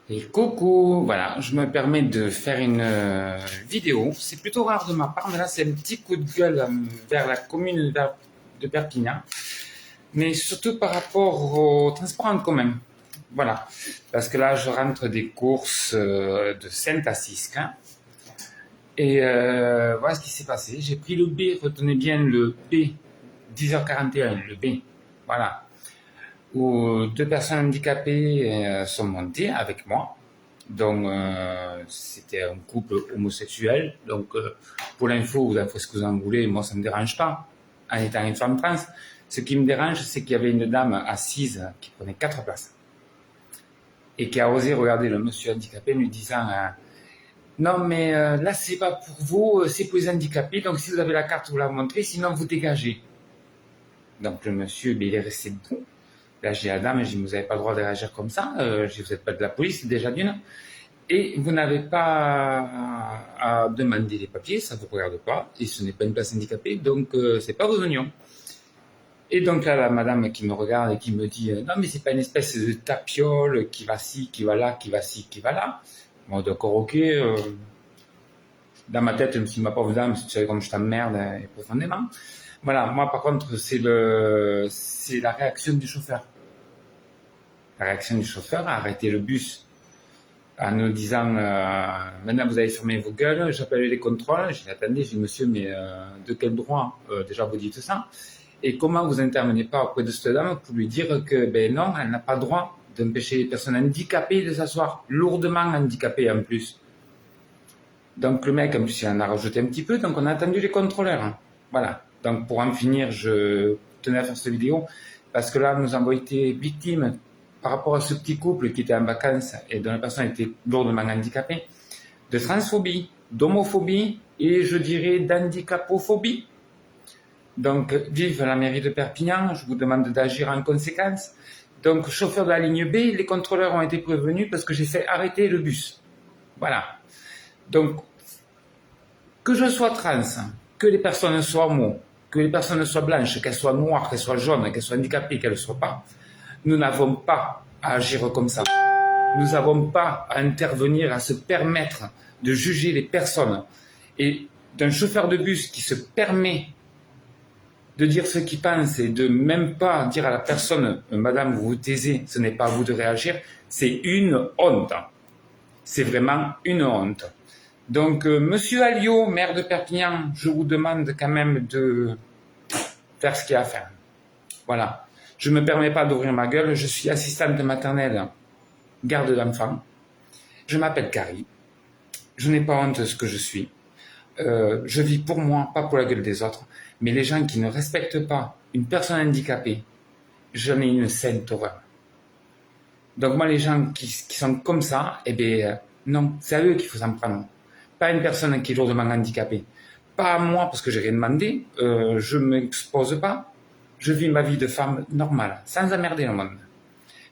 Et coucou, voilà, je me permets de faire une vidéo. C'est plutôt rare de ma part, mais là c'est un petit coup de gueule vers la commune de Perpignan, mais surtout par rapport au transport en commun. Voilà, parce que là je rentre des courses de Saint-Assisque, hein, et voilà ce qui s'est passé. J'ai pris le B, retenez bien le B, 10h41, le B, voilà, où deux personnes handicapées sont montées avec moi. Donc, c'était un couple homosexuel. Donc, pour l'info, vous en faites ce que vous en voulez. Moi, ça me dérange pas, en étant une femme trans. Ce qui me dérange, c'est qu'il y avait une dame assise qui prenait 4 places et qui a osé regarder le monsieur handicapé, lui disant non, mais là, c'est pas pour vous, c'est pour les handicapés. Donc, si vous avez la carte, vous la montrez, sinon vous dégagez. Donc, le monsieur, ben, il est resté debout. Là, j'ai la dame, j'ai dit, vous n'avez pas le droit de réagir comme ça. Vous n'êtes pas de la police, déjà d'une. Et vous n'avez pas à demander les papiers, ça ne vous regarde pas, et ce n'est pas une place handicapée, donc c'est pas vos oignons. Et donc là, la madame qui me regarde et qui me dit non, mais c'est pas une espèce de tapiole qui va ci, qui va là, qui va ci, qui va là. Bon, d'accord, ok. Dans ma tête, je me suis dit, ma pauvre dame, si tu savais comme je t'emmerde profondément. Voilà, moi par contre, c'est la réaction du chauffeur. La réaction du chauffeur a arrêté le bus en nous disant maintenant vous avez fermé vos gueules, j'appelle les contrôles. J'ai dit attendez, j'ai dit monsieur, mais de quel droit déjà vous dites ça? Et comment vous intervenez pas auprès de cette dame pour lui dire que ben non, elle n'a pas le droit d'empêcher les personnes handicapées de s'asseoir, lourdement handicapées en plus. Donc le mec en plus il en a rajouté un petit peu, donc on a attendu les contrôleurs. Hein. Voilà. Donc pour en finir, je tenais à faire cette vidéo parce que là nous avons été victimes par rapport à ce petit couple qui était en vacances et dont la personne était lourdement handicapée, de transphobie, d'homophobie et je dirais d'handicapophobie. Donc, vive la mairie de Perpignan, je vous demande d'agir en conséquence. Donc, chauffeur de la ligne B, les contrôleurs ont été prévenus parce que j'ai fait arrêter le bus. Voilà. Donc, que je sois trans, que les personnes soient homo, que les personnes soient blanches, qu'elles soient noires, qu'elles soient jaunes, qu'elles soient handicapées, qu'elles ne le soient pas, nous n'avons pas à agir comme ça. Nous n'avons pas à intervenir, à se permettre de juger les personnes. Et d'un chauffeur de bus qui se permet de dire ce qu'il pense et de même pas dire à la personne « Madame, vous vous taisez, ce n'est pas à vous de réagir », c'est une honte. C'est vraiment une honte. Donc, Monsieur Alliot, maire de Perpignan, je vous demande quand même de faire ce qu'il y a à faire. Voilà. Je ne me permets pas d'ouvrir ma gueule. Je suis assistante maternelle, garde d'enfants. Je m'appelle Carrie. Je n'ai pas honte de ce que je suis. Je vis pour moi, pas pour la gueule des autres. Mais les gens qui ne respectent pas une personne handicapée, j'en ai une sainte horreur. Donc moi, les gens qui sont comme ça, eh bien, non, c'est à eux qu'il faut s'en prendre. Pas une personne qui est lourdement handicapée. Pas à moi, parce que j'ai rien demandé. Je ne m'expose pas. Je vis ma vie de femme normale, sans emmerder le monde.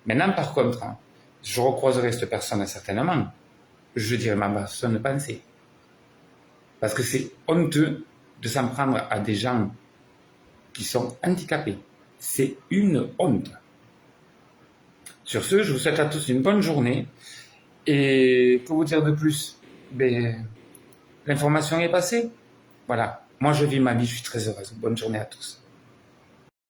Maintenant, par contre, je recroiserai cette personne certainement. Je dirai ma façon de penser. Parce que c'est honteux de s'en prendre à des gens qui sont handicapés. C'est une honte. Sur ce, je vous souhaite à tous une bonne journée. Et pour vous dire de plus, ben, l'information est passée. Voilà. Moi, je vis ma vie, je suis très heureuse. Bonne journée à tous.